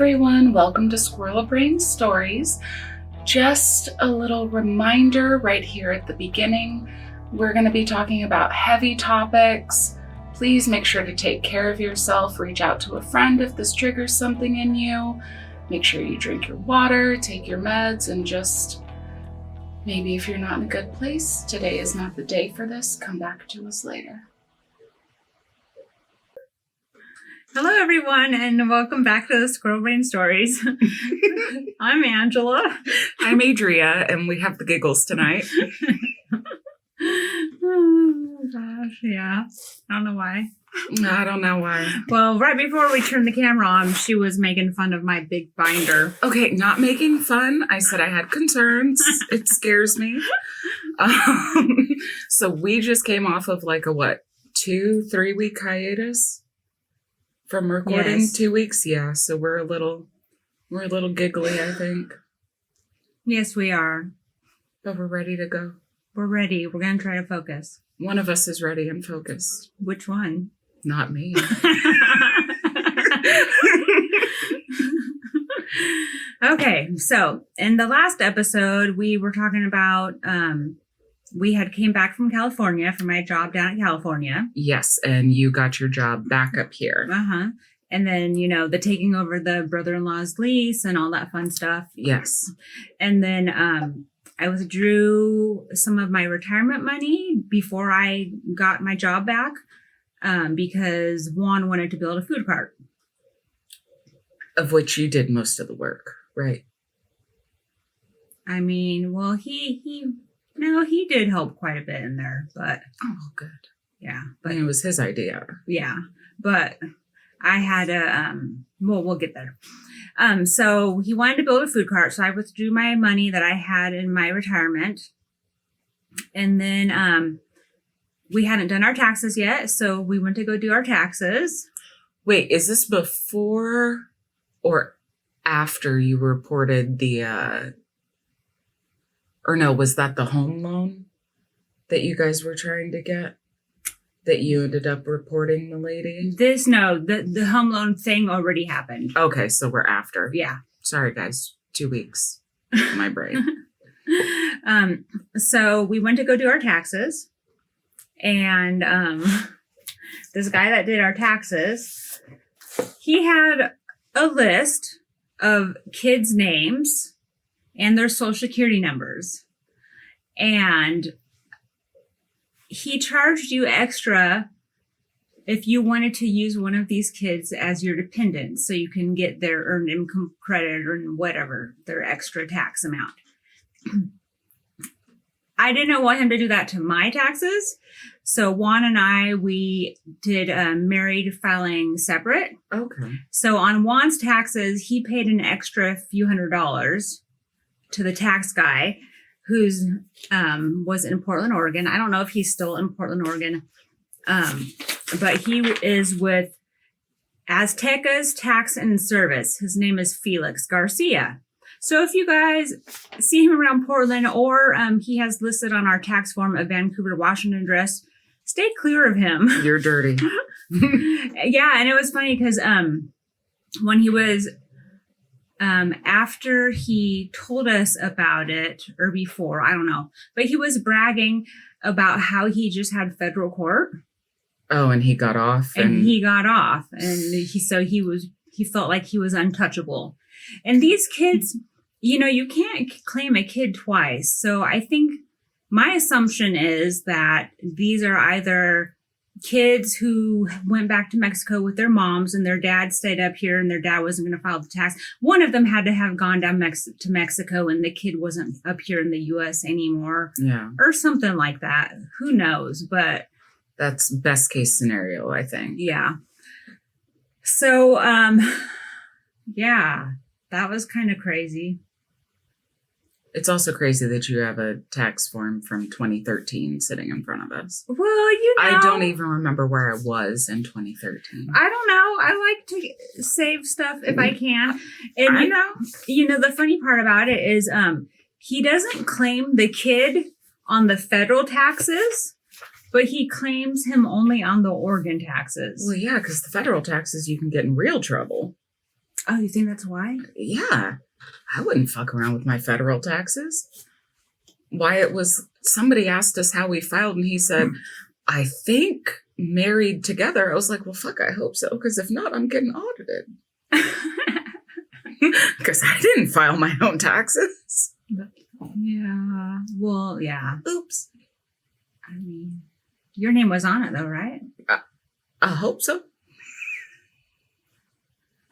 everyone, welcome to Squirrel Brain Stories. Just a little reminder right here at the beginning, we're going to be talking about heavy topics. Please make sure to take care of yourself, reach out to a friend if this triggers something in you. Make sure you drink your water, take your meds, and just maybe if you're not in a good place, today is not the day for this, come back to us later. Hello, everyone, and welcome back to the Squirrel Brain Stories. I'm Angela. I'm Adria, and we have the giggles tonight. Oh, gosh, yeah. I don't know why. I don't know why. Well, right before we turned the camera on, she was making fun of my big binder. Okay, not making fun. I said I had concerns. It scares me. So we just came off of like a, 2-3 week hiatus? From recording. Yes. 2 weeks, yeah. So we're a little giggly, I think. Yes, we are. But we're ready to go. We're ready. We're going to try to focus. One of us is ready and focused. Which one? Not me. Okay, so in the last episode, we were talking about we had came back from California for my job down in California. Yes, and you got your job back up here. Uh-huh. And then, the taking over the brother-in-law's lease and all that fun stuff. Yes. And then I withdrew some of my retirement money before I got my job back because Juan wanted to build a food cart. Of which you did most of the work, right? I mean, well, he did help quite a bit in there, but... Oh, good. Yeah. But it was his idea. Yeah. But I had we'll get there. So he wanted to build a food cart, so I withdrew my money that I had in my retirement. And then we hadn't done our taxes yet, so we went to go do our taxes. Wait, is this before or after you reported the... Or no, was that the home loan that you guys were trying to get? That you ended up reporting the lady? The home loan thing already happened. Okay, so we're after. Yeah. Sorry, guys. 2 weeks. My brain. So we went to go do our taxes. And this guy that did our taxes, he had a list of kids' names and their social security numbers. And he charged you extra if you wanted to use one of these kids as your dependent, so you can get their earned income credit or whatever, their extra tax amount. I didn't want him to do that to my taxes. So Juan and I, we did married filing separate. Okay. So on Juan's taxes, he paid an extra few $100s to the tax guy who's was in Portland, Oregon. I don't know if he's still in Portland, Oregon, but he is with Azteca's Tax and Service. His name is Felix Garcia. So if you guys see him around Portland, or he has listed on our tax form a Vancouver, Washington address, stay clear of him. You're dirty. Yeah, and it was funny because when he was... after he told us about it, or before, I don't know, but he was bragging about how he just had federal court. Oh, and he got off. And he got off. And he felt like he was untouchable. And these kids, you can't claim a kid twice. So I think my assumption is that these are either kids who went back to Mexico with their moms and their dad stayed up here and their dad wasn't going to file the tax. One of them had to have gone down to Mexico and the kid wasn't up here in the U.S. anymore. Yeah. Or something like that. Who knows? But that's best case scenario, I think. Yeah. So, yeah, that was kind of crazy. It's also crazy that you have a tax form from 2013 sitting in front of us. Well, I don't even remember where I was in 2013. I don't know. I like to save stuff if I can. And the funny part about it is he doesn't claim the kid on the federal taxes, but he claims him only on the Oregon taxes. Well, yeah, because the federal taxes, you can get in real trouble. Oh, you think that's why? Yeah. I wouldn't fuck around with my federal taxes. Wyatt was, somebody asked us how we filed, and he said, I think married together. I was like, well, fuck, I hope so. Because if not, I'm getting audited. Because I didn't file my own taxes. Yeah. Well, yeah. Oops. I mean, your name was on it, though, right? I hope so.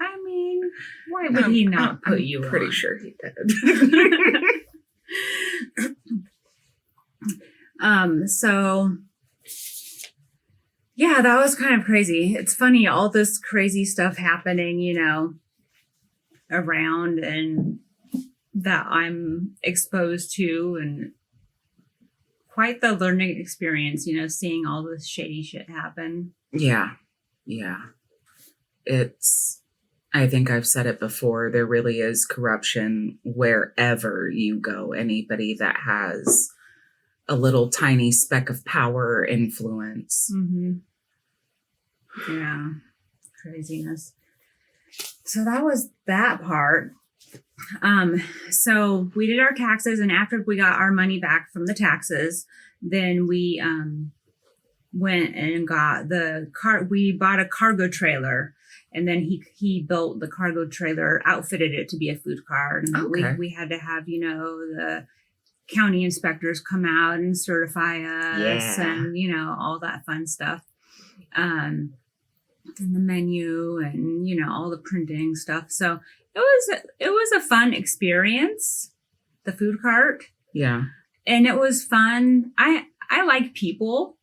I mean, why would he not put you I'm pretty on? sure he did. So yeah, that was kind of crazy. It's funny, all this crazy stuff happening, you know, around and that I'm exposed to, and quite the learning experience, you know, seeing all this shady shit happen. Yeah. Yeah. I think I've said it before, there really is corruption wherever you go. Anybody that has a little tiny speck of power or influence. Mm-hmm. Yeah. Craziness. So that was that part. So we did our taxes, and after we got our money back from the taxes, then we went and got we bought a cargo trailer, and then he built the cargo trailer, outfitted it to be a food cart. And Okay. we had to have, you know, the county inspectors come out and certify us, and, you know, all that fun stuff. And the menu and, you know, all the printing stuff. So it was a fun experience, the food cart. Yeah. And it was fun. I like people.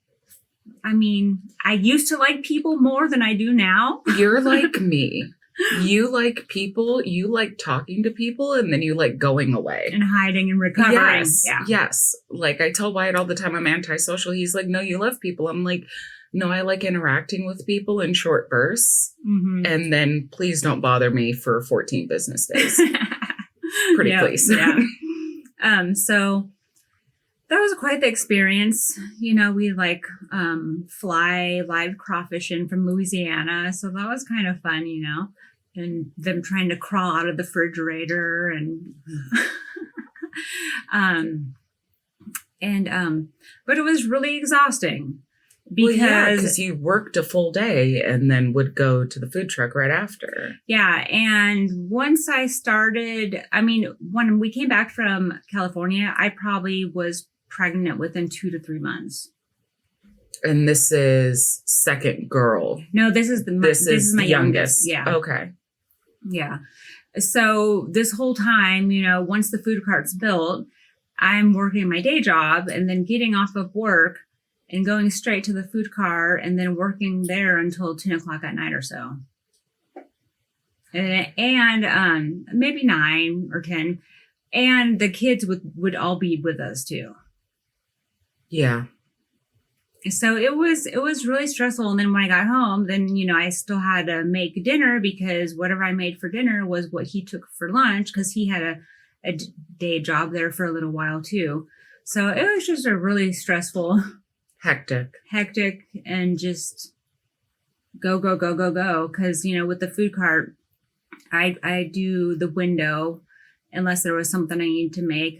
I mean, I used to like people more than I do now. You're like me. You like people, you like talking to people, and then you like going away. And hiding and recovering. Yes. Yeah. Yes. Like I tell Wyatt all the time, I'm antisocial. He's like, no, you love people. I'm like, no, I like interacting with people in short bursts. Mm-hmm. And then please don't bother me for 14 business days. Pretty please. Yeah. So that was quite the experience. You know, we fly live crawfish in from Louisiana. So that was kind of fun, you know, and them trying to crawl out of the refrigerator and, but it was really exhausting because you worked a full day and then would go to the food truck right after. Yeah. And once I started, I mean, when we came back from California, I probably was pregnant within 2 to 3 months. And this is second girl. No, this is my youngest. Yeah. Okay. Yeah. So this whole time, you know, once the food cart's built, I'm working my day job and then getting off of work and going straight to the food cart and then there until 10 o'clock at night or so. And maybe 9 or 10. And the kids would all be with us too. Yeah. So it was really stressful. And then when I got home, then, you know, I still had to make dinner because whatever I made for dinner was what he took for lunch, because he had a day job there for a little while too. So it was just a really stressful, hectic, and just go. Because, you know, with the food cart, I do the window unless there was something I needed to make.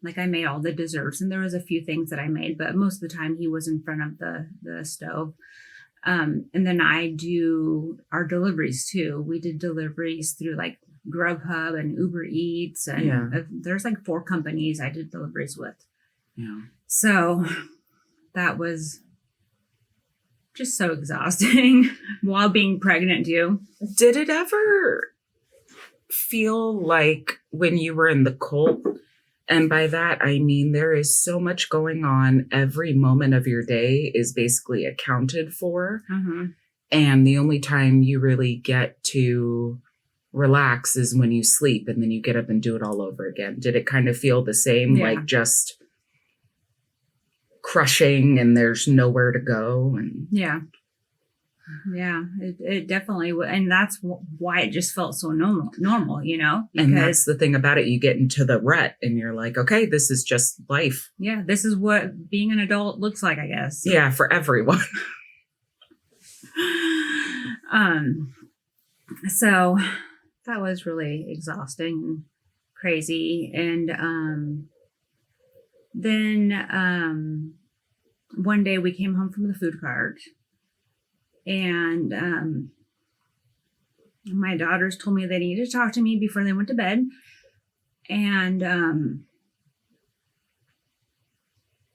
Like I made all the desserts, and there was a few things that I made, but most of the time he was in front of the stove. And then I do our deliveries too. We did deliveries through like Grubhub and Uber Eats, and there's like 4 companies I did deliveries with. Yeah. So that was just so exhausting while being pregnant too. Did it ever feel like when you were in the cult, and by that I mean there is so much going on, every moment of your day is basically accounted for, and the only time you really get to relax is when you sleep, and then you get up and do it all over again? Did it kind of feel the same, like just crushing and there's nowhere to go? And yeah, it definitely, and that's why it just felt so normal, you know, because, and that's the thing about it, you get into the rut and you're like, okay, this is just life. Yeah, this is what being an adult looks like, I guess. Yeah, for everyone. So that was really exhausting and crazy. And then one day we came home from the food cart, and my daughters told me they needed to talk to me before they went to bed. And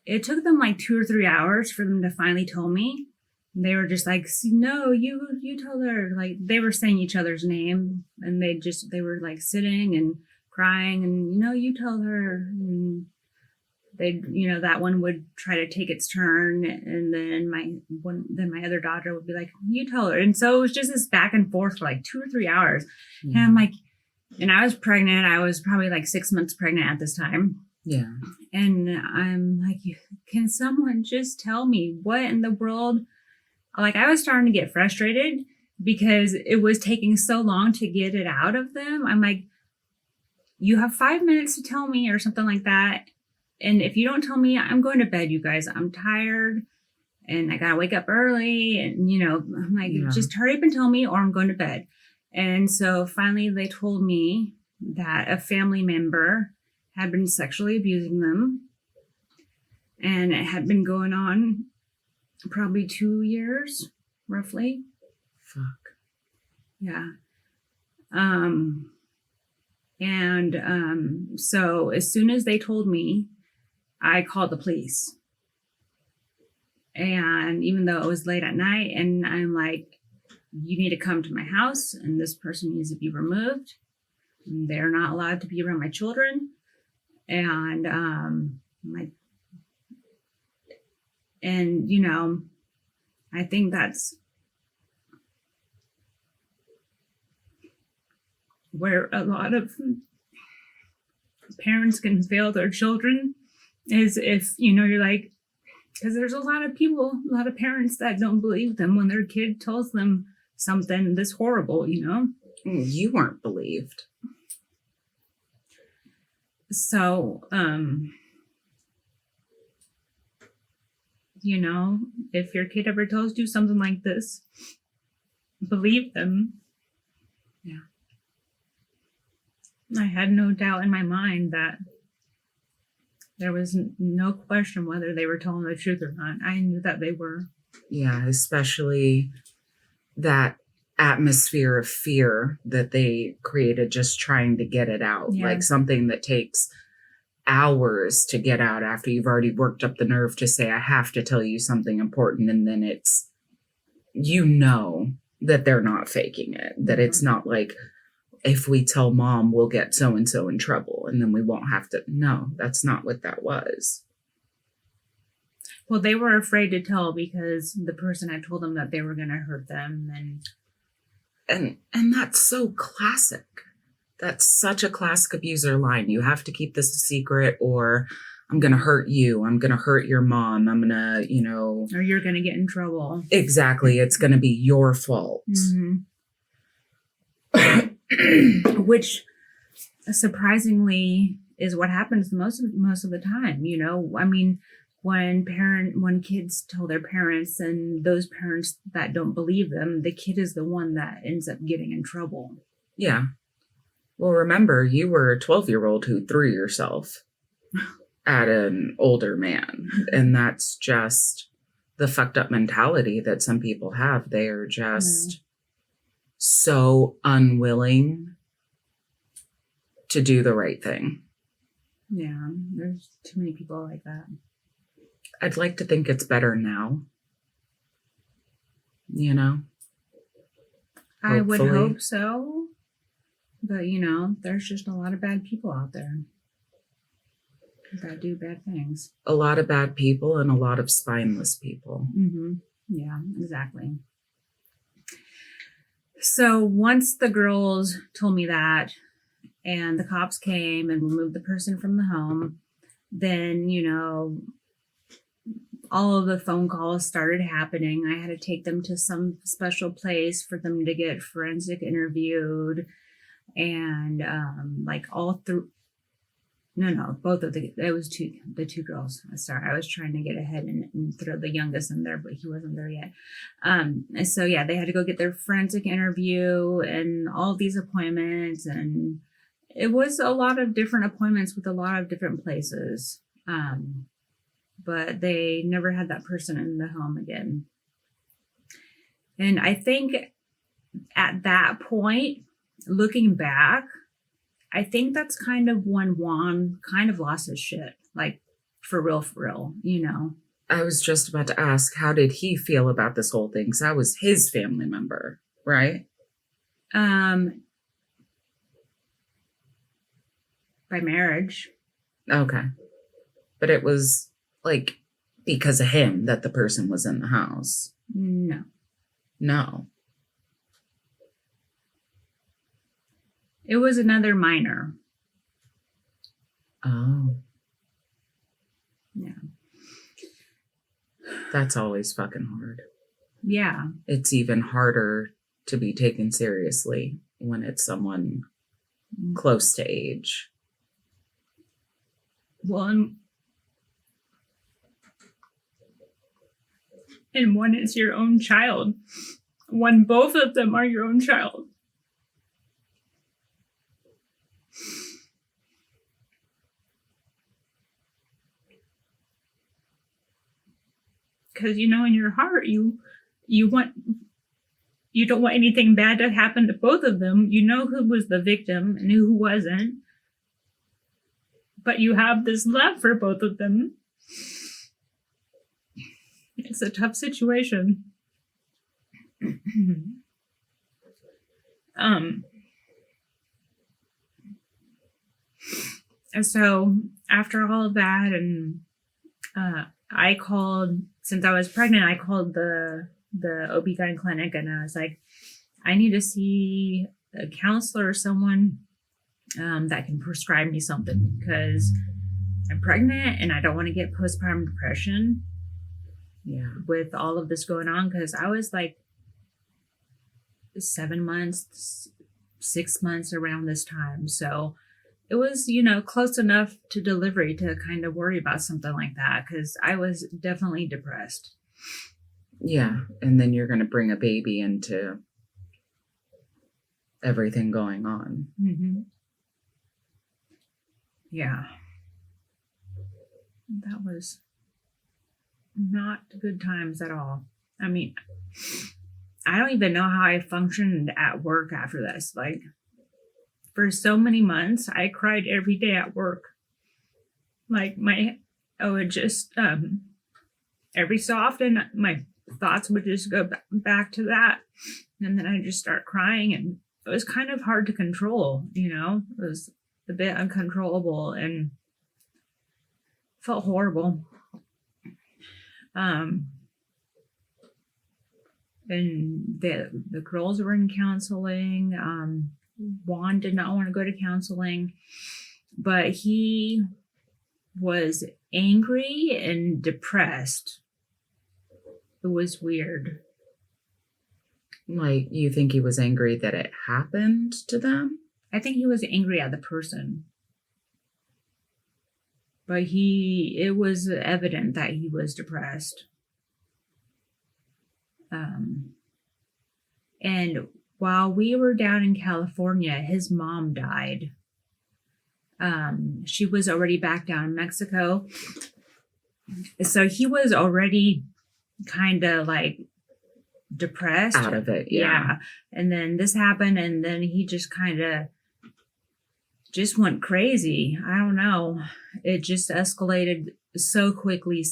it took them like 2 or 3 hours for them to finally tell me. They were just like, no, you tell her. Like, they were saying each other's name, and they were like sitting and crying, and you tell her. And they, that one would try to take its turn, and then my other daughter would be like, you tell her. And so it was just this back and forth for like 2 or 3 hours. And I'm like, and I was pregnant. I was probably like 6 months pregnant at this time. Yeah. And I'm like, can someone just tell me what in the world? Like, I was starting to get frustrated because it was taking so long to get it out of them. I'm like, you have 5 minutes to tell me or something like that. And if you don't tell me, I'm going to bed, you guys. I'm tired and I got to wake up early. And, I'm like, just hurry up and tell me or I'm going to bed. And so finally they told me that a family member had been sexually abusing them. And it had been going on probably 2 years, roughly. Fuck. Yeah. So as soon as they told me, I called the police. And even though it was late at night, and I'm like, you need to come to my house, and this person needs to be removed. They're not allowed to be around my children. And I think that's where a lot of parents can fail their children, is if, you're like, because there's a lot of parents that don't believe them when their kid tells them something this horrible, You weren't believed. So, if your kid ever tells you something like this, believe them. Yeah. I had no doubt in my mind that there was no question whether they were telling the truth or not. I knew that they were. Yeah, especially that atmosphere of fear that they created just trying to get it out. Yeah. Like something that takes hours to get out after you've already worked up the nerve to say, I have to tell you something important. And then it's, that they're not faking it, that it's not like, if we tell mom, we'll get so-and-so in trouble and then we won't have to. No, that's not what that was. Well, they were afraid to tell because the person had told them that they were going to hurt them. And that's so classic. That's such a classic abuser line. You have to keep this a secret, or I'm going to hurt you. I'm going to hurt your mom. I'm going to, or you're going to get in trouble. Exactly. It's going to be your fault. Mm-hmm. Which surprisingly is what happens most of the time. I mean, when kids tell their parents, and those parents that don't believe them, the kid is the one that ends up getting in trouble. Yeah. Well, remember, you were a 12-year-old who threw yourself at an older man. And that's just the fucked up mentality that some people have. They are just so unwilling to do the right thing. Yeah, there's too many people like that. I'd like to think it's better now. I would hope so. But, there's just a lot of bad people out there that do bad things. A lot of bad people and a lot of spineless people. Mm-hmm. Yeah, exactly. So once the girls told me that, and the cops came and removed the person from the home, then, all of the phone calls started happening. I had to take them to some special place for them to get forensic interviewed. And all through No, both of the two girls. Sorry, I was trying to get ahead and throw the youngest in there, but he wasn't there yet. And so yeah, they had to go get their forensic interview and all these appointments, and it was a lot of different appointments with a lot of different places. But they never had that person in the home again. And I think at that point, looking back, I think that's kind of when Juan kind of lost his shit. Like, for real, you know. I was just about to ask, how did he feel about this whole thing? Because I was his family member, right? By marriage. Okay. But it was, like, because of him that the person was in the house. No. It was another minor. Oh. Yeah. That's always fucking hard. Yeah. It's even harder to be taken seriously when it's someone close to age. Well, and when it's your own child, when both of them are your own child. Because, you know, in your heart, you don't want anything bad to happen to both of them. You know who was the victim and who wasn't. But you have this love for both of them. It's a tough situation. And so after all of that, and I called, since I was pregnant, I called the OB-GYN clinic, and I was like, I need to see a counselor or someone that can prescribe me something, because I'm pregnant and I don't want to get postpartum depression. Yeah. With all of this going on, because I was like 7 months, 6 months around this time. So it was, you know, close enough to delivery to kind of worry about something like that, because I was definitely depressed. Yeah. And then you're going to bring a baby into everything going on. Mm-hmm. Yeah. That was not good times at all. I mean, I don't even know how I functioned at work after this. Like, for so many months, I cried every day at work. Like, I would just, every so often, my thoughts would just go back to that. And then I'd just start crying, and it was kind of hard to control, you know? It was a bit uncontrollable and felt horrible. And the girls were in counseling. Juan did not want to go to counseling, but he was angry and depressed. It was weird. Like, you think he was angry that it happened to them? I think he was angry at the person. But it was evident that he was depressed. And while we were down in California, his mom died. She was already back down in Mexico. So he was already kind of like depressed. Out of it, yeah. And then this happened, and then he just kind of just went crazy. I don't know. It just escalated so quickly,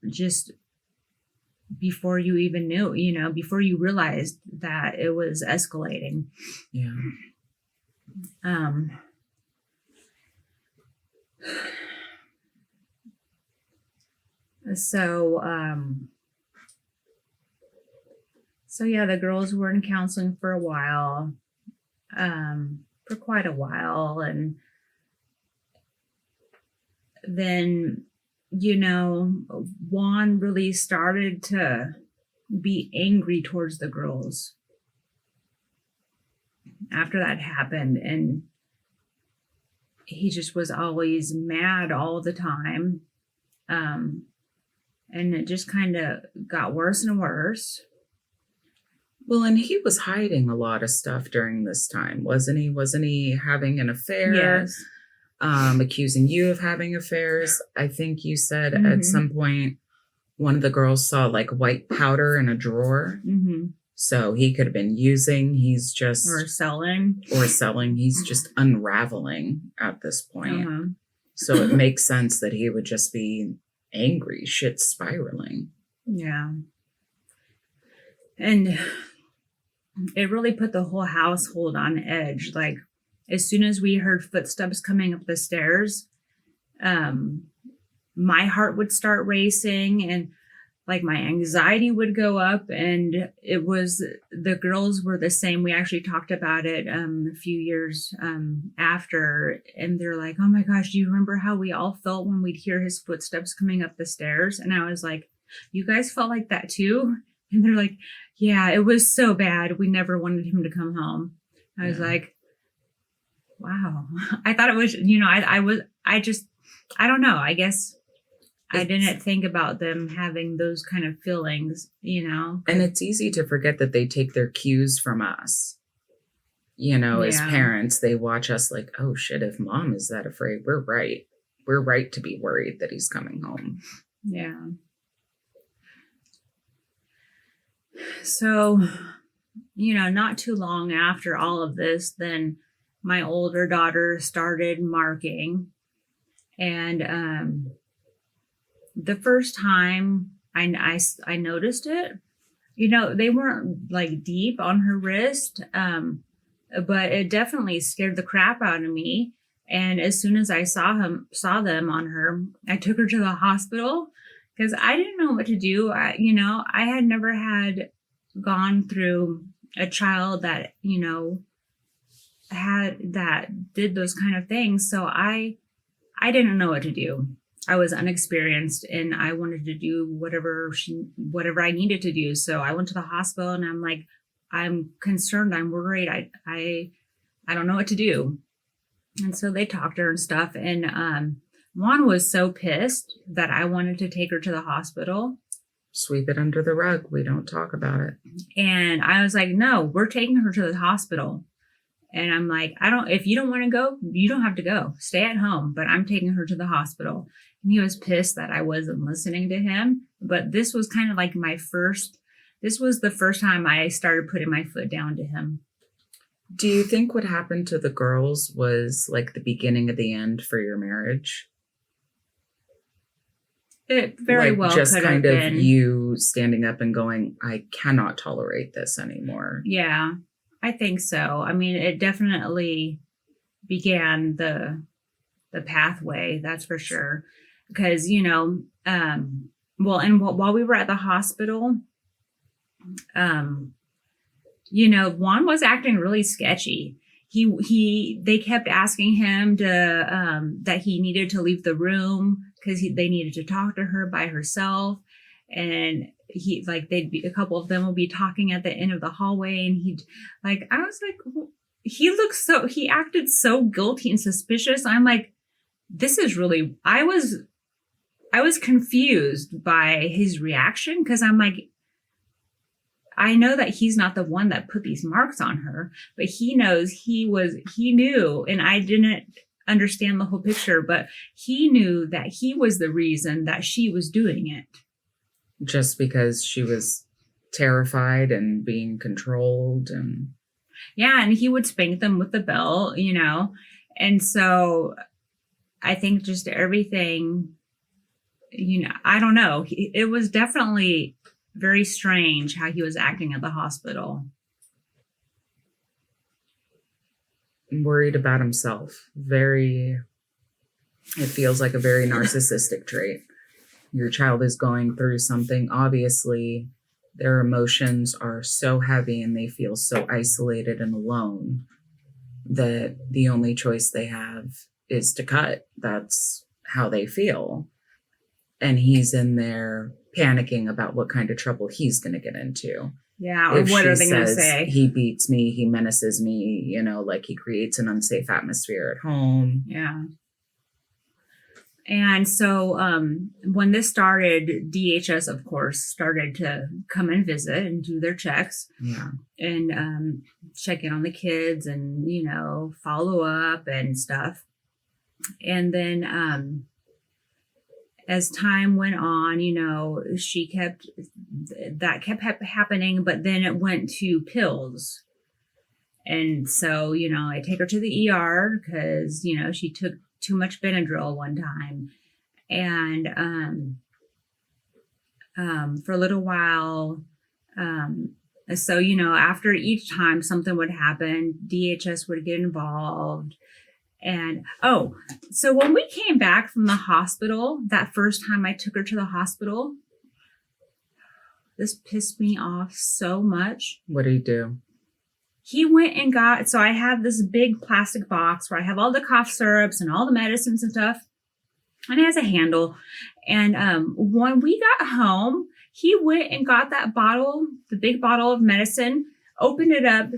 just before you even knew, you know, before you realized that it was escalating. Yeah. So yeah, the girls were in counseling for a while, for quite a while. And then, you know, Juan really started to be angry towards the girls after that happened. And he just was always mad all the time. And it just kind of got worse and worse. Well, and he was hiding a lot of stuff during this time, wasn't he? Wasn't he having an affair? Yes. Accusing you of having affairs. I think you said at some point one of the girls saw like white powder in a drawer. So he could have been using. He's just or selling. He's just unraveling at this point. So it makes sense that he would just be angry, shit spiraling. Yeah. And it really put the whole household on edge. Like, as soon as we heard footsteps coming up the stairs, my heart would start racing and like my anxiety would go up. And it was, the girls were the same. We actually talked about it a few years after, and they're like, oh my gosh, do you remember how we all felt when we'd hear his footsteps coming up the stairs? And I was like, you guys felt like that too? And they're like, yeah, it was so bad. We never wanted him to come home. I was like, wow. I thought it was, I don't know. I guess I didn't think about them having those kind of feelings, And it's easy to forget that they take their cues from us. As parents, they watch us like, oh shit, if mom is that afraid, we're right. We're right to be worried that he's coming home. Yeah. So, not too long after all of this, then my older daughter started marking. And the first time I noticed it, they weren't like deep on her wrist, but it definitely scared the crap out of me. And as soon as I saw them on her, I took her to the hospital because I didn't know what to do. I had never had gone through a child that, did those kind of things. So I didn't know what to do. I was unexperienced and I wanted to do whatever I needed to do. So I went to the hospital and I'm like, I'm concerned. I'm worried. I don't know what to do. And so they talked to her and stuff. And Juan was so pissed that I wanted to take her to the hospital. Sweep it under the rug. We don't talk about it. And I was like, no, we're taking her to the hospital. And I'm like, if you don't want to go, you don't have to go. Stay at home. But I'm taking her to the hospital. And he was pissed that I wasn't listening to him. But this was kind of like this was the first time I started putting my foot down to him. Do you think what happened to the girls was like the beginning of the end for your marriage? It very well just could kind have of been. You standing up and going, I cannot tolerate this anymore. Yeah, I think so. I mean, it definitely began the pathway, that's for sure. Because, and while we were at the hospital, Juan was acting really sketchy. They kept asking him to, that he needed to leave the room because they needed to talk to her by herself. And a couple of them will be talking at the end of the hallway. And I was like, he acted so guilty and suspicious. I'm like, this is really, I was confused by his reaction because I'm like, I know that he's not the one that put these marks on her, but he knew, and I didn't understand the whole picture, but he knew that he was the reason that she was doing it. Just because she was terrified and being controlled and. Yeah. And he would spank them with the belt, and so I think just everything, I don't know. It was definitely very strange how he was acting at the hospital. Worried about himself. It feels like a very narcissistic trait. Your child is going through something. Obviously, their emotions are so heavy and they feel so isolated and alone that the only choice they have is to cut. That's how they feel. And he's in there panicking about what kind of trouble he's going to get into. Yeah, or if what she are they going to says say? he beats me, he menaces me, you know, like he creates an unsafe atmosphere at home. Yeah. And so when this started, DHS, of course, started to come and visit and do their checks. Yeah. And check in on the kids and, you know, follow up and stuff. And then as time went on, you know, that kept happening, but then it went to pills. And so, you know, I take her to the ER because, you know, she took too much Benadryl one time. And for a little while, so, you know, after each time something would happen, DHS would get involved. And, so when we came back from the hospital, that first time I took her to the hospital, this pissed me off so much. What did he do? He went and so I have this big plastic box where I have all the cough syrups and all the medicines and stuff. And it has a handle. And when we got home, he went and got that bottle, the big bottle of medicine, opened it up,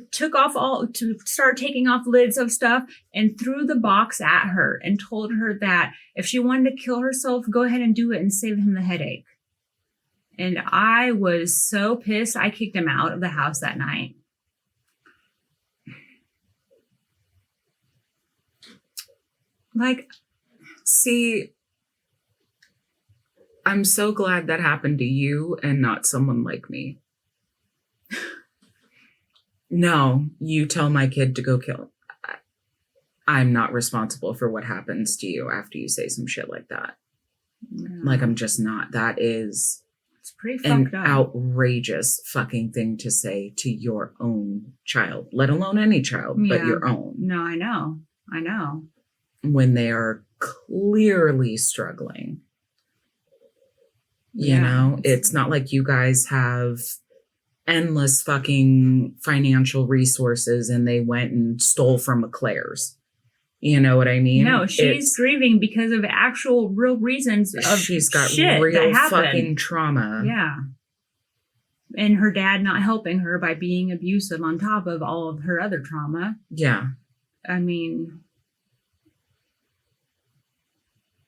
start taking off lids of stuff, and threw the box at her and told her that if she wanted to kill herself, go ahead and do it and save him the headache. And I was so pissed, I kicked him out of the house that night. Like, see, I'm so glad that happened to you and not someone like me. No, you tell my kid to go kill. I'm not responsible for what happens to you after you say some shit like that. Yeah. Like, I'm just not. That is it's pretty an fucked up. outrageous fucking thing to say to your own child, let alone any child, but your own. No, I know. When they are clearly struggling. You know, it's not like you guys have endless fucking financial resources and they went and stole from McClare's. You know what I mean? No, she's grieving because of actual real reasons of she's got shit real that fucking trauma. Yeah. And her dad not helping her by being abusive on top of all of her other trauma. Yeah. I mean,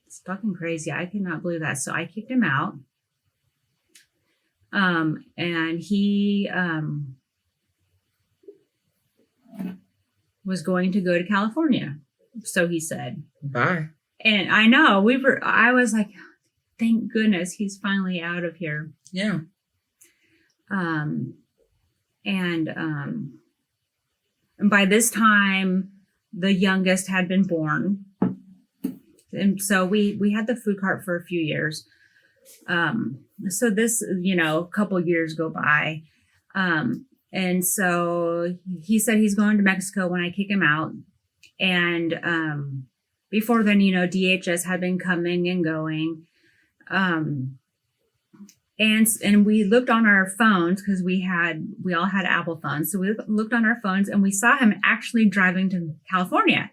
it's fucking crazy. I could not believe that. So I kicked him out. And he was going to go to California. So he said. Bye. And I know I was like, thank goodness he's finally out of here. Yeah. And by this time, the youngest had been born. And so we had the food cart for a few years. So this, you know, a couple years go by. And so he said he's going to Mexico when I kick him out. And before then, you know, DHS had been coming and going. And we looked on our phones because we all had Apple phones. So we looked on our phones and we saw him actually driving to California.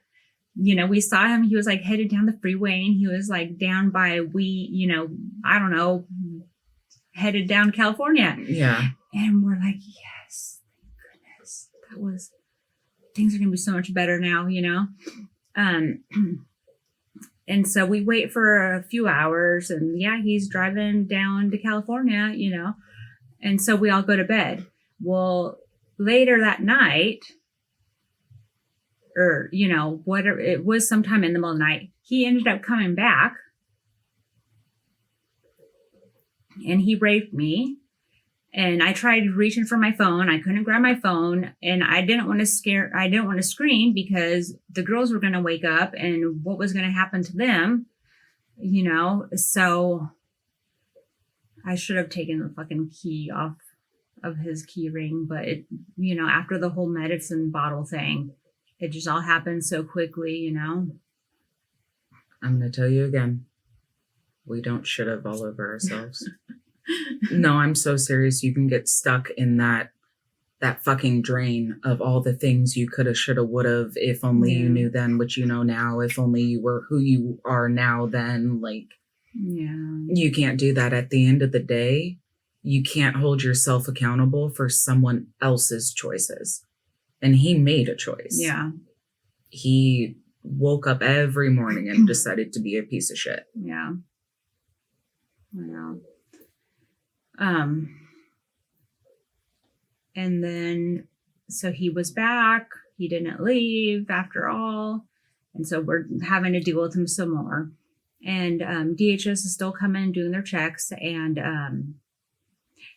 You know, we saw him, he was like headed down the freeway and he was like down by headed down to California. Yeah. And we're like, yes, thank goodness. Things are going to be so much better now, you know? And so we wait for a few hours and he's driving down to California, you know? And so we all go to bed. Well, later that night, or, you know, whatever, it was sometime in the middle of the night, he ended up coming back and he raped me. And I tried reaching for my phone. I couldn't grab my phone and I didn't want to scream because the girls were going to wake up and what was going to happen to them, you know? So I should have taken the fucking key off of his key ring. But it, you know, after the whole medicine bottle thing, it just all happened so quickly, you know? I'm going to tell you again, we don't shit up all over ourselves. No, I'm so serious. You can get stuck in that fucking drain of all the things you coulda, shoulda, woulda, if only you knew then what you know now, if only you were who you are now then. Like, you can't do that. At the end of the day, you can't hold yourself accountable for someone else's choices. And he made a choice. Yeah. He woke up every morning and decided to be a piece of shit. Yeah. I know. And then, so he was back. He didn't leave after all. And so we're having to deal with him some more. And DHS is still coming and doing their checks. And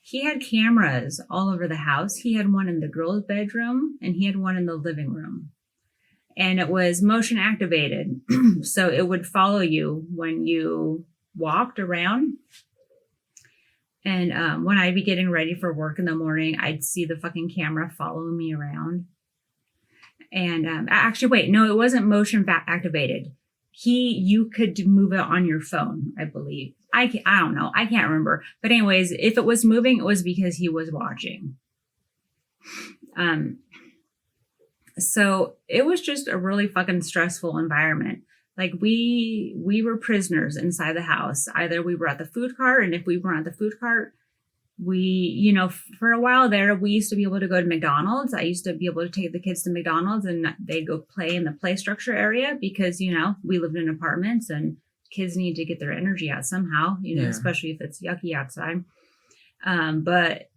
he had cameras all over the house. He had one in the girl's bedroom and he had one in the living room. And it was motion activated. So it would follow you when you walked around. And when I'd be getting ready for work in the morning, I'd see the fucking camera following me around. And actually, wait, no, it wasn't motion activated. You could move it on your phone, I believe. I don't know. I can't remember. But anyways, if it was moving, it was because he was watching. So it was just a really fucking stressful environment. Like we were prisoners inside the house. Either we were at the food cart, and if we weren't at the food cart, we, for a while there, we used to be able to go to McDonald's. I used to be able to take the kids to McDonald's and they'd go play in the play structure area because, we lived in apartments and kids need to get their energy out somehow, especially if it's yucky outside. But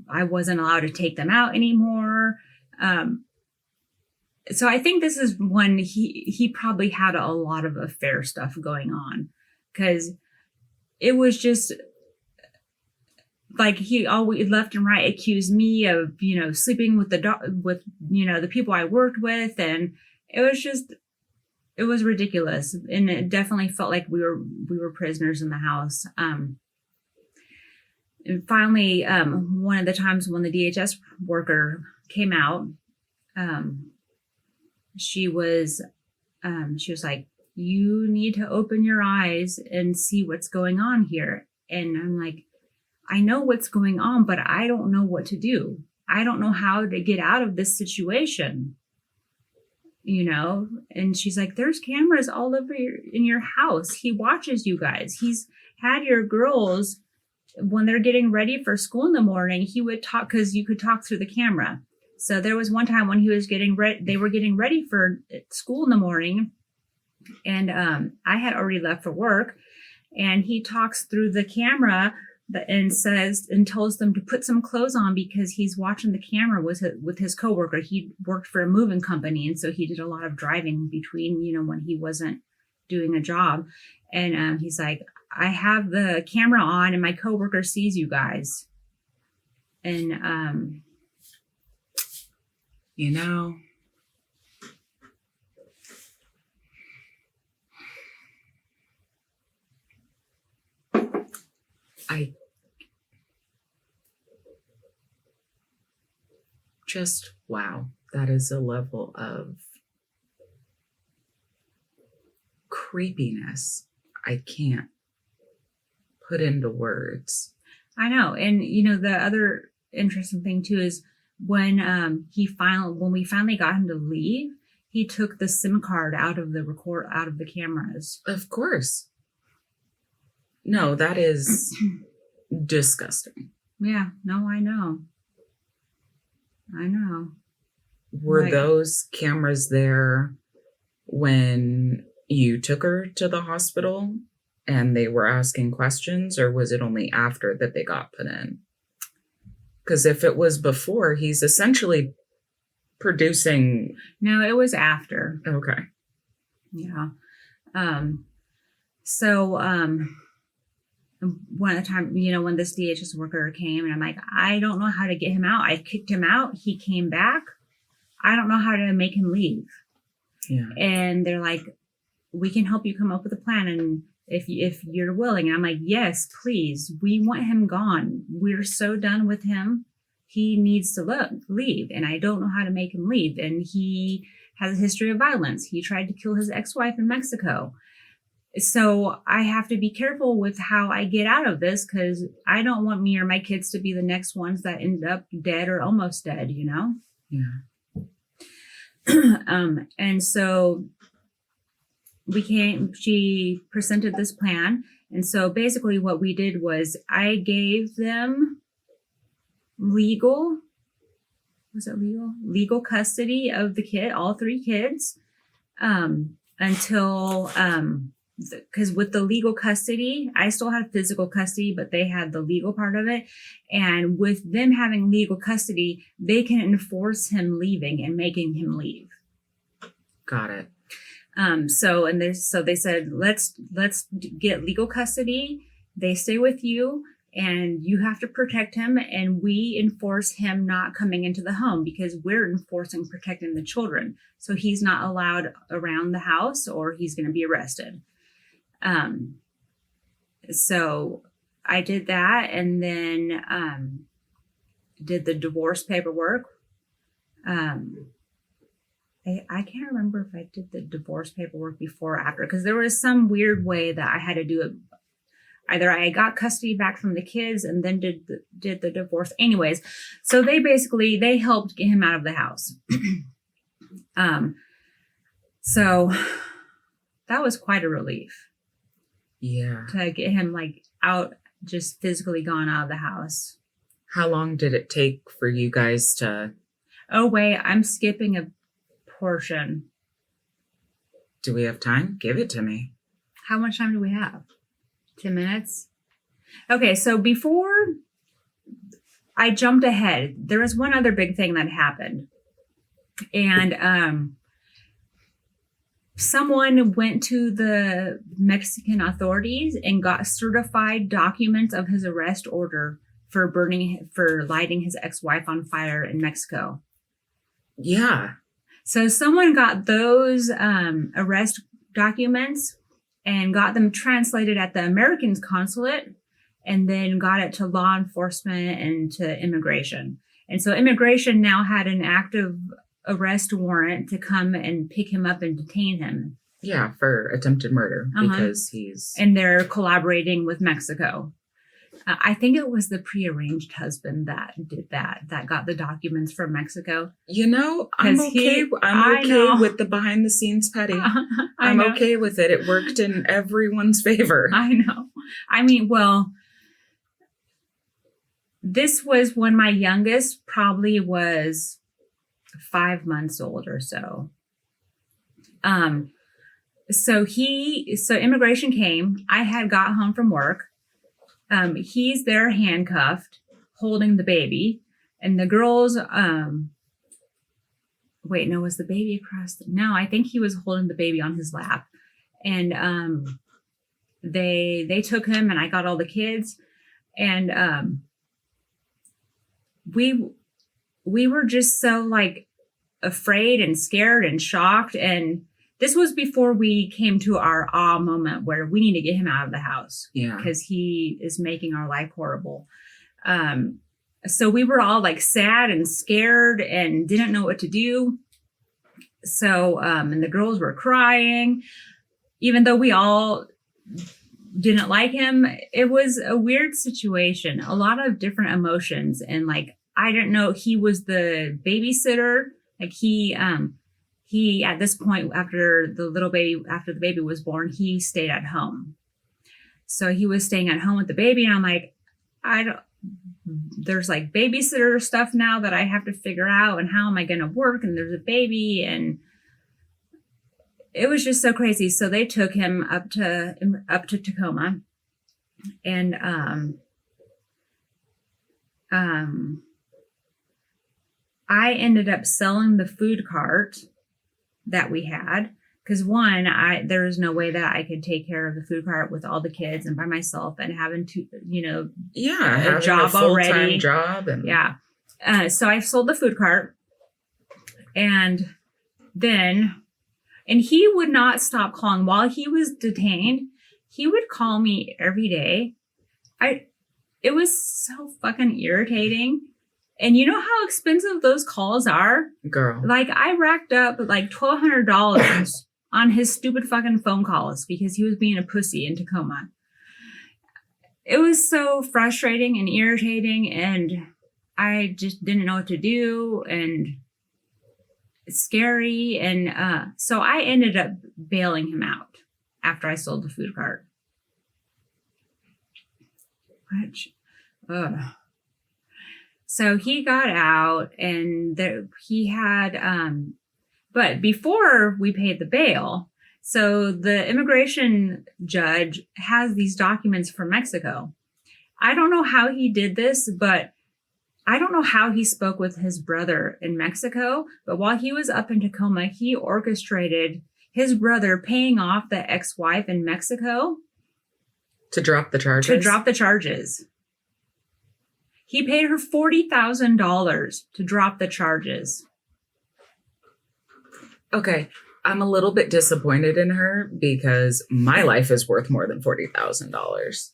I wasn't allowed to take them out anymore. So I think this is when he probably had a lot of affair stuff going on, because it was just like he always left and right accused me of, sleeping with the people I worked with. And it was ridiculous. And it definitely felt like we were prisoners in the house. And finally, one of the times when the DHS worker came out, she was like, you need to open your eyes and see what's going on here. And I'm like, I know what's going on, but I don't know what to do. I don't know how to get out of this situation, And she's like, there's cameras all over in your house. He watches you guys. He's had your girls, when they're getting ready for school in the morning, he would talk, because you could talk through the camera. So there was one time when he was they were getting ready for school in the morning, and I had already left for work, and he talks through the camera and says and tells them to put some clothes on because he's watching the camera with his coworker. He worked for a moving company, and so he did a lot of driving between, when he wasn't doing a job. And he's like, I have the camera on, and my coworker sees you guys. And I just, wow, that is a level of creepiness I can't put into words. I know. And, the other interesting thing too is when we finally got him to leave, he took the SIM card out of the cameras. Of course. No, that is disgusting. Yeah, no, I know. Were those cameras there when you took her to the hospital and they were asking questions, or was it only after that they got put in? Because if it was before, he's essentially producing... No, it was after. Okay. Yeah. So one of the time, when this DHS worker came, and I'm like, I don't know how to get him out. I kicked him out. He came back. I don't know how to make him leave. Yeah. And they're like, we can help you come up with a plan. And if you're willing. And I'm like, yes, please. We want him gone. We're so done with him. He needs to leave. And I don't know how to make him leave. And he has a history of violence. He tried to kill his ex-wife in Mexico. So I have to be careful with how I get out of this, because I don't want me or my kids to be the next ones that end up dead or almost dead, Yeah. And so she presented this plan. And so basically what we did was I gave them legal custody of the kid, all 3 kids, until, because with the legal custody, I still had physical custody, but they had the legal part of it. And with them having legal custody, they can enforce him leaving and making him leave. Got it. So they said, let's get legal custody. They stay with you and you have to protect him. And we enforce him not coming into the home because we're enforcing protecting the children. So he's not allowed around the house or he's going to be arrested. So I did that and then, did the divorce paperwork. I can't remember if I did the divorce paperwork before or after, because there was some weird way that I had to do it. Either I got custody back from the kids and then did the divorce. Anyways, so they helped get him out of the house. So that was quite a relief. Yeah. To get him out, just physically gone out of the house. How long did it take for you guys to... Oh, wait, I'm skipping a portion. Do we have time? Give it to me. How much time do we have? 10 minutes? Okay, so before I jumped ahead, there was one other big thing that happened. And someone went to the Mexican authorities and got certified documents of his arrest order for lighting his ex-wife on fire in Mexico. Yeah. So someone got those arrest documents and got them translated at the American consulate and then got it to law enforcement and to immigration. And so immigration now had an active arrest warrant to come and pick him up and detain him. Yeah, for attempted murder because he's... And they're collaborating with Mexico. I think it was the prearranged husband that did that got the documents from Mexico. You know, I'm okay with the behind the scenes petty. I'm okay with it. It worked in everyone's favor. I know. I mean, well, this was when my youngest probably was 5 months old or so. So immigration came. I had got home from work. He's there handcuffed, holding the baby, and the girls, was the baby across? No, I think he was holding the baby on his lap. And, they took him and I got all the kids and, we were just so afraid and scared and shocked. And this was before we came to our awe moment where we need to get him out of the house. Yeah. Because he is making our life horrible. So we were all sad and scared and didn't know what to do. So, and the girls were crying, even though we all didn't like him. It was a weird situation, a lot of different emotions. And I didn't know he was the babysitter. He at this point, after the baby was born, he stayed at home. So he was staying at home with the baby. And I'm there's babysitter stuff now that I have to figure out and how am I going to work? And there's a baby and it was just so crazy. So they took him up to Tacoma and, I ended up selling the food cart that we had because there was no way that I could take care of the food cart with all the kids and by myself and having to, a job already. Job and... Yeah. So I sold the food cart and he would not stop calling while he was detained. He would call me every day. It was so fucking irritating. And you know how expensive those calls are? Girl. I racked up $1,200 on his stupid fucking phone calls because he was being a pussy in Tacoma. It was so frustrating and irritating and I just didn't know what to do and it's scary. And so I ended up bailing him out. after I sold the food cart. Which, so he got out, and he had, but before we paid the bail, so the immigration judge has these documents from Mexico. I don't know how he did this, but I don't know how he spoke with his brother in Mexico, but while he was up in Tacoma, he orchestrated his brother paying off the ex-wife in Mexico. To drop the charges? He paid her $40,000 to drop the charges. Okay, I'm a little bit disappointed in her because my life is worth more than $40,000.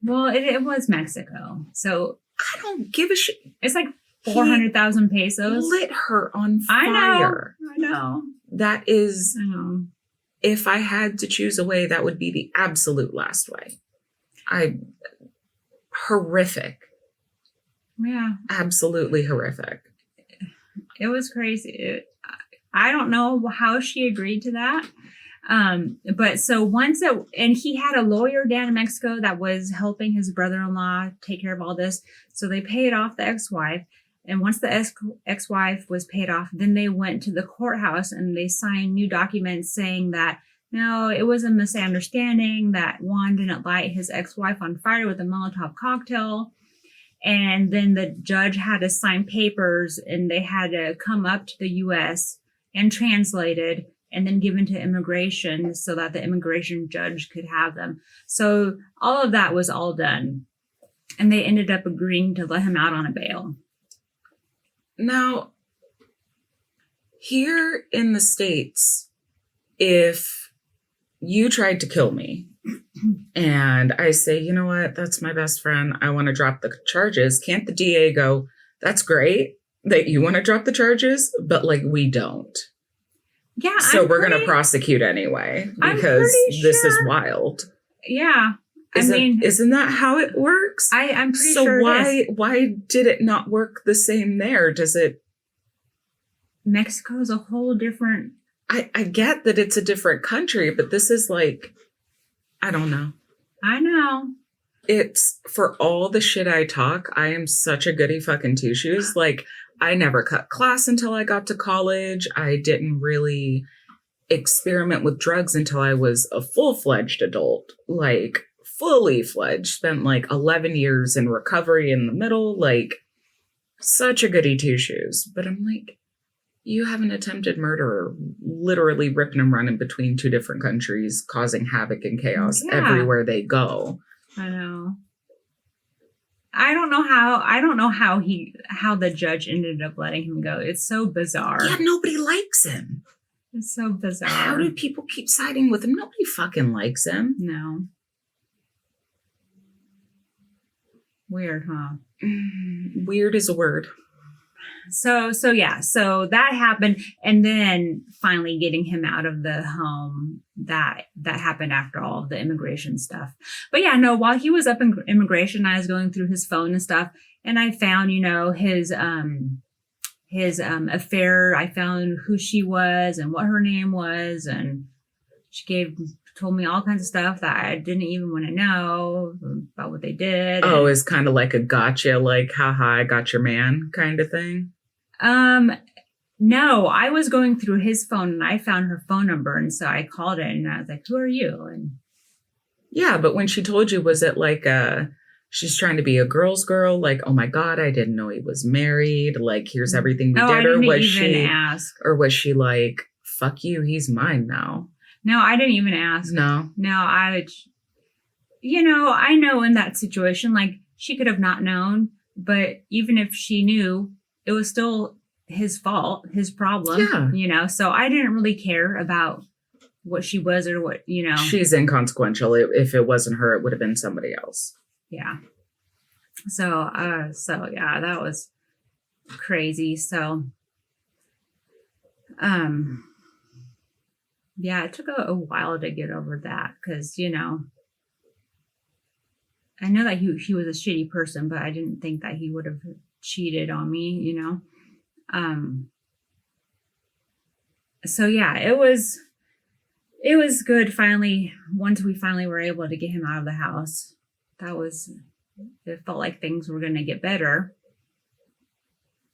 Well, it was Mexico, so I don't give a shit. It's like 400,000 pesos. Lit her on fire. I know. That is, if I had to choose a way, that would be the absolute last way. Horrific. Yeah. Absolutely horrific. It was crazy. I don't know how she agreed to that. But so and he had a lawyer down in Mexico that was helping his brother-in-law take care of all this. So they paid off the ex-wife. And once the ex-wife was paid off, then they went to the courthouse and they signed new documents saying that, no, it was a misunderstanding, that Juan didn't light his ex-wife on fire with a Molotov cocktail. And then the judge had to sign papers, and they had to come up to the U.S. and translated and then given to immigration so that the immigration judge could have them. So all of that was all done. And they ended up agreeing to let him out on a bail. Now, here in the States, if you tried to kill me and I say, you know what, that's my best friend, I want to drop the charges, can't the DA go, that's great that you want to drop the charges, but like we don't? Yeah. So we're going to prosecute anyway because this is wild. Yeah. Isn't that how it works? I'm pretty sure. So why did it not work the same there? Does it? Mexico is a whole different. I get that it's a different country, but this is like, I don't know. I know. It's for all the shit I talk. I am such a goody fucking two shoes. Like, I never cut class until I got to college. I didn't really experiment with drugs until I was a full-fledged adult. Like, fully fledged. Spent like 11 years in recovery in the middle. Like, such a goody two shoes. But I'm like, you have an attempted murderer literally ripping and running between two different countries, causing havoc and chaos everywhere they go. I know. I don't know how the judge ended up letting him go. It's so bizarre. Yeah, nobody likes him. It's so bizarre. How do people keep siding with him? Nobody fucking likes him. No. Weird, huh? Weird is a word. So that happened, and then finally getting him out of the home, that happened after all of the immigration stuff. But yeah, no, while he was up in immigration, I was going through his phone and stuff, and I found, his affair. I found who she was and what her name was, and she told me all kinds of stuff that I didn't even want to know about what they did. Oh, it's kind of like a gotcha, like, haha, I got your man kind of thing? No, I was going through his phone and I found her phone number. And so I called it and I was like, who are you? And yeah, but when she told you, was it like she's trying to be a girl's girl? Like, oh my God, I didn't know he was married. Like, here's everything we did. I didn't even ask. Or was she like, fuck you, he's mine now? No, I didn't even ask. No, I know in that situation, like, she could have not known, but even if she knew, it was still his fault, his problem, so I didn't really care about what she was or what, She's inconsequential. If it wasn't her, it would have been somebody else. Yeah. So yeah, that was crazy. So, yeah, it took a while to get over that because, I know that he was a shitty person, but I didn't think that he would have cheated on me, So yeah, it it was good finally, once we finally were able to get him out of the house. It felt like things were going to get better.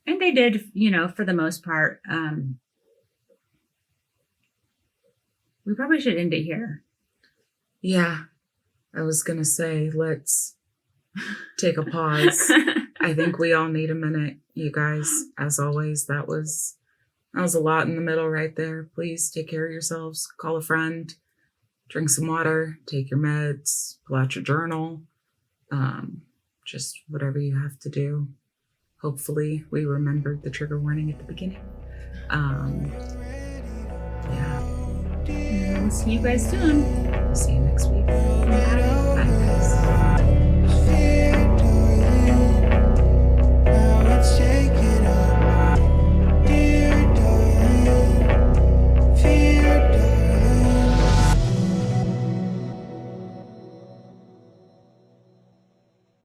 And they did, for the most part. We probably should end it here. Yeah, I was going to say, let's take a pause. I think we all need a minute, you guys. As always, that was a lot in the middle right there. Please take care of yourselves. Call a friend. Drink some water. Take your meds. Pull out your journal. Just whatever you have to do. Hopefully, we remembered the trigger warning at the beginning. Yeah. We'll see you guys soon.